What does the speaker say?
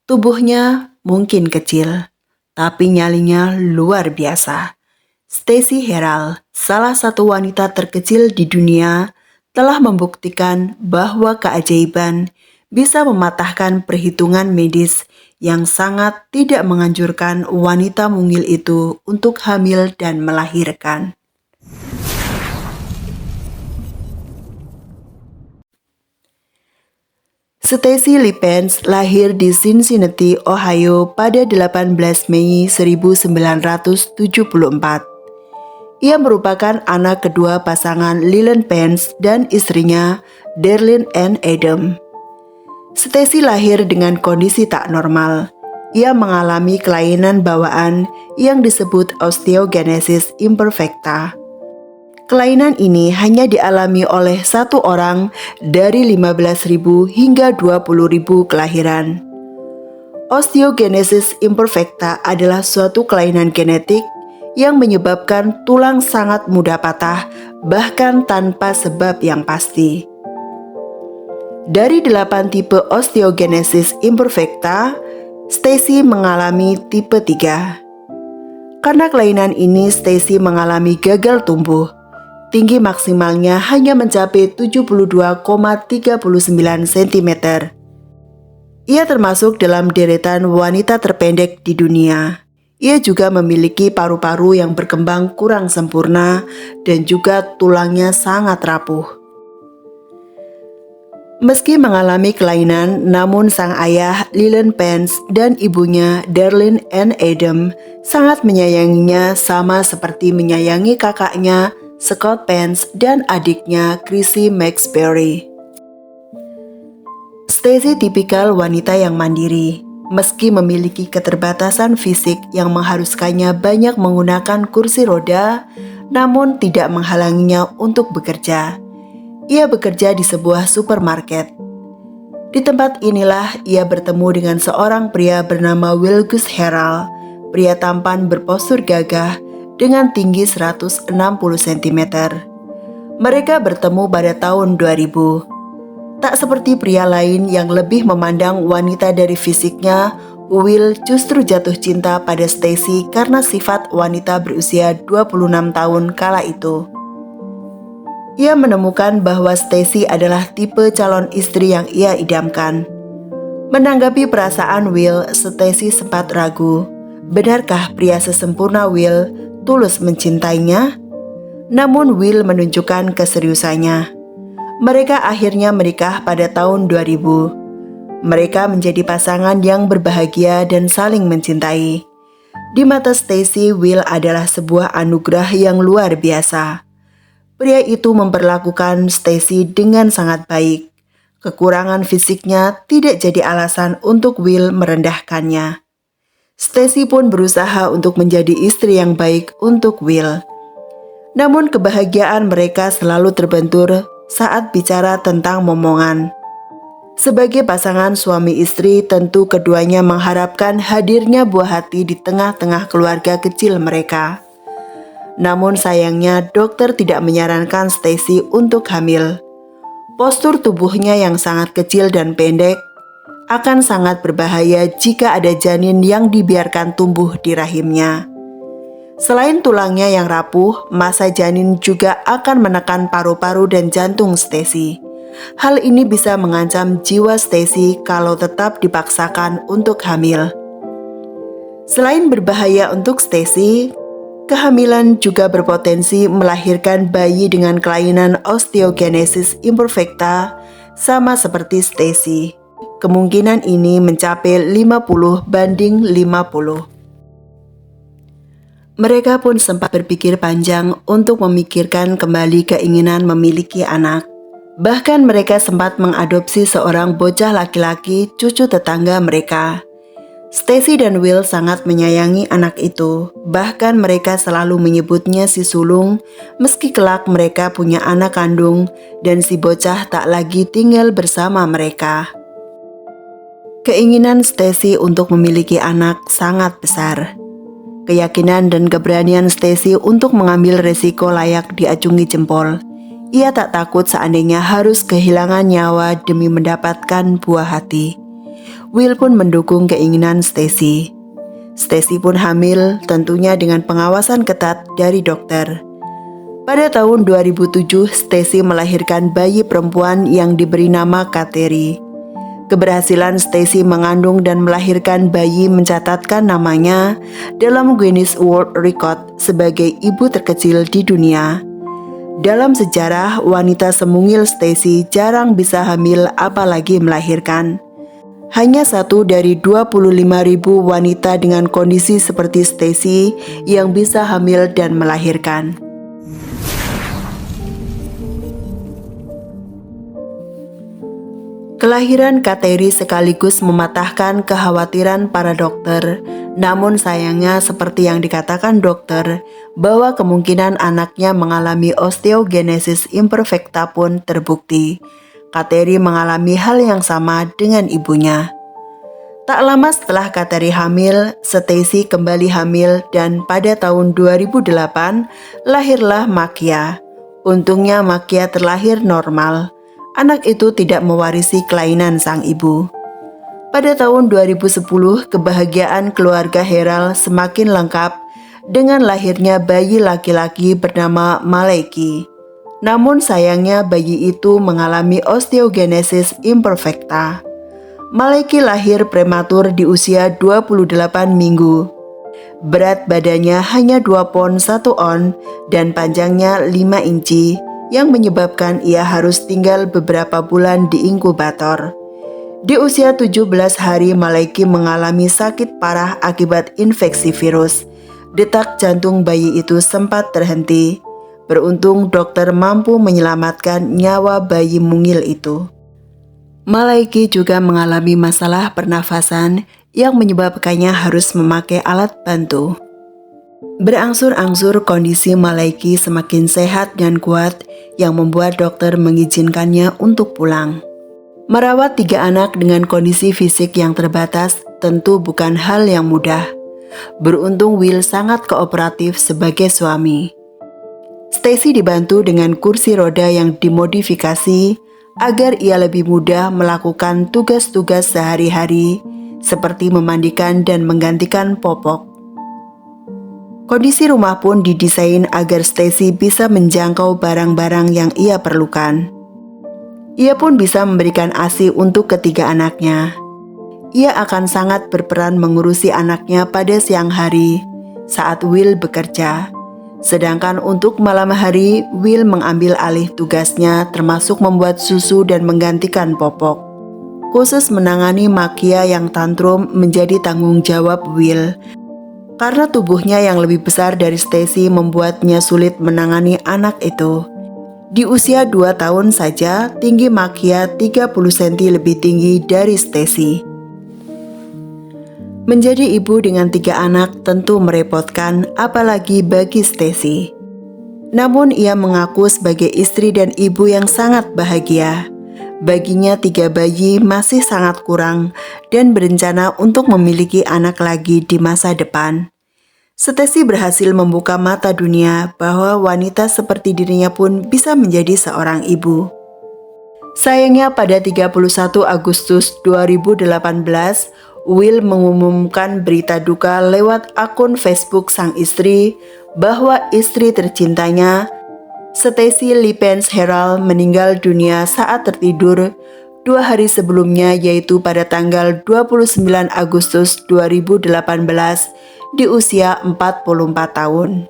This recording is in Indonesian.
Tubuhnya mungkin kecil, tapi nyalinya luar biasa. Stacey Harrell, salah satu wanita terkecil di dunia, telah membuktikan bahwa keajaiban bisa mematahkan perhitungan medis yang sangat tidak menganjurkan wanita mungil itu untuk hamil dan melahirkan. Stacey Lippens lahir di Cincinnati, Ohio pada 18 Mei 1974. Ia merupakan anak kedua pasangan Leland Pence dan istrinya Darlene Ann Adam. Stacey lahir dengan kondisi tak normal. Ia mengalami kelainan bawaan yang disebut osteogenesis imperfecta. Kelainan ini hanya dialami oleh satu orang dari 15.000 hingga 20.000 kelahiran. Osteogenesis imperfecta adalah suatu kelainan genetik yang menyebabkan tulang sangat mudah patah, bahkan tanpa sebab yang pasti. Dari 8 tipe osteogenesis imperfecta, Stacey mengalami tipe 3. Karena kelainan ini, Stacey mengalami gagal tumbuh. Tinggi maksimalnya hanya mencapai 72,39 cm. Ia termasuk dalam deretan wanita terpendek di dunia. Ia juga memiliki paru-paru yang berkembang kurang sempurna dan juga tulangnya sangat rapuh. Meski mengalami kelainan, namun sang ayah Leland Pence dan ibunya Darlene Ann Adam sangat menyayanginya sama seperti menyayangi kakaknya Scott Pence dan adiknya Chrissy McSperry. Stacey tipikal wanita yang mandiri. Meski memiliki keterbatasan fisik yang mengharuskannya banyak menggunakan kursi roda, namun tidak menghalanginya untuk bekerja. Ia bekerja di sebuah supermarket. Di tempat inilah ia bertemu dengan seorang pria bernama Will Gus Harrell, pria tampan berpostur gagah dengan tinggi 160 cm. Mereka bertemu pada tahun 2000. Tak seperti pria lain yang lebih memandang wanita dari fisiknya, Will justru jatuh cinta pada Stacey karena sifat wanita berusia 26 tahun kala itu. Ia menemukan bahwa Stacey adalah tipe calon istri yang ia idamkan. Menanggapi perasaan Will, Stacey sempat ragu. Benarkah pria sesempurna Will tulus mencintainya? Namun Will menunjukkan keseriusannya. Mereka akhirnya menikah pada tahun 2000. Mereka menjadi pasangan yang berbahagia dan saling mencintai. Di mata Stacey, Will adalah sebuah anugerah yang luar biasa. Pria itu memperlakukan Stacey dengan sangat baik. Kekurangan fisiknya tidak jadi alasan untuk Will merendahkannya. Stacey pun berusaha untuk menjadi istri yang baik untuk Will. Namun kebahagiaan mereka selalu terbentur saat bicara tentang momongan. Sebagai pasangan suami istri, tentu keduanya mengharapkan hadirnya buah hati di tengah-tengah keluarga kecil mereka. Namun sayangnya dokter tidak menyarankan Stacey untuk hamil. Postur tubuhnya yang sangat kecil dan pendek akan sangat berbahaya jika ada janin yang dibiarkan tumbuh di rahimnya. Selain tulangnya yang rapuh, masa janin juga akan menekan paru-paru dan jantung Stacey. Hal ini bisa mengancam jiwa Stacey kalau tetap dipaksakan untuk hamil. Selain berbahaya untuk Stacey, kehamilan juga berpotensi melahirkan bayi dengan kelainan osteogenesis imperfecta sama seperti Stacey. Kemungkinan ini mencapai 50/50. Mereka pun sempat berpikir panjang untuk memikirkan kembali keinginan memiliki anak. Bahkan mereka sempat mengadopsi seorang bocah laki-laki cucu tetangga mereka. Stacey dan Will sangat menyayangi anak itu. Bahkan mereka selalu menyebutnya si sulung, meski kelak mereka punya anak kandung dan si bocah tak lagi tinggal bersama mereka. Keinginan Stacey untuk memiliki anak sangat besar. Keyakinan dan keberanian Stacey untuk mengambil resiko layak diacungi jempol. Ia tak takut seandainya harus kehilangan nyawa demi mendapatkan buah hati. Will pun mendukung keinginan Stacy. Stacy pun hamil, tentunya dengan pengawasan ketat dari dokter. Pada tahun 2007, Stacy melahirkan bayi perempuan yang diberi nama Kateri. Keberhasilan Stacy mengandung dan melahirkan bayi mencatatkan namanya dalam Guinness World Record sebagai ibu terkecil di dunia. Dalam sejarah, wanita semungil Stacy jarang bisa hamil apalagi melahirkan. Hanya 1 dari 25.000 wanita dengan kondisi seperti Stacy yang bisa hamil dan melahirkan. Kelahiran Kateri sekaligus mematahkan kekhawatiran para dokter. Namun sayangnya seperti yang dikatakan dokter, bahwa kemungkinan anaknya mengalami osteogenesis imperfecta pun terbukti. Kateri mengalami hal yang sama dengan ibunya. Tak lama setelah Kateri hamil, Stacy kembali hamil dan pada tahun 2008 lahirlah Makia. Untungnya Makia terlahir normal. Anak itu tidak mewarisi kelainan sang ibu. Pada tahun 2010, kebahagiaan keluarga Herald semakin lengkap dengan lahirnya bayi laki-laki bernama Malaiki. Namun sayangnya bayi itu mengalami osteogenesis imperfecta. Malaiki lahir prematur di usia 28 minggu. Berat badannya hanya 2 pon 1 on dan panjangnya 5 inci yang menyebabkan ia harus tinggal beberapa bulan di inkubator. Di usia 17 hari Malaiki mengalami sakit parah akibat infeksi virus. Detak jantung bayi itu sempat terhenti. Beruntung dokter mampu menyelamatkan nyawa bayi mungil itu. Malaiki juga mengalami masalah pernafasan yang menyebabkannya harus memakai alat bantu. Berangsur-angsur kondisi Malaiki semakin sehat dan kuat yang membuat dokter mengizinkannya untuk pulang. Merawat 3 anak dengan kondisi fisik yang terbatas tentu bukan hal yang mudah. Beruntung Will sangat kooperatif sebagai suami. Stacy dibantu dengan kursi roda yang dimodifikasi agar ia lebih mudah melakukan tugas-tugas sehari-hari seperti memandikan dan menggantikan popok. Kondisi rumah pun didesain agar Stacy bisa menjangkau barang-barang yang ia perlukan. Ia pun bisa memberikan ASI untuk ketiga anaknya. Ia akan sangat berperan mengurusi anaknya pada siang hari saat Will bekerja. Sedangkan untuk malam hari, Will mengambil alih tugasnya termasuk membuat susu dan menggantikan popok. Khusus menangani Makia yang tantrum menjadi tanggung jawab Will. Karena tubuhnya yang lebih besar dari Stacy membuatnya sulit menangani anak itu. Di usia 2 tahun saja, tinggi Makia 30 cm lebih tinggi dari Stacy. Menjadi ibu dengan 3 anak tentu merepotkan, apalagi bagi Stacy. Namun ia mengaku sebagai istri dan ibu yang sangat bahagia. Baginya 3 bayi masih sangat kurang dan berencana untuk memiliki anak lagi di masa depan. Stacy berhasil membuka mata dunia bahwa wanita seperti dirinya pun bisa menjadi seorang ibu. Sayangnya pada 31 Agustus 2018, Will mengumumkan berita duka lewat akun Facebook sang istri bahwa istri tercintanya, Stacy Lippens Herald, meninggal dunia saat tertidur 2 hari sebelumnya, yaitu pada tanggal 29 Agustus 2018 di usia 44 tahun.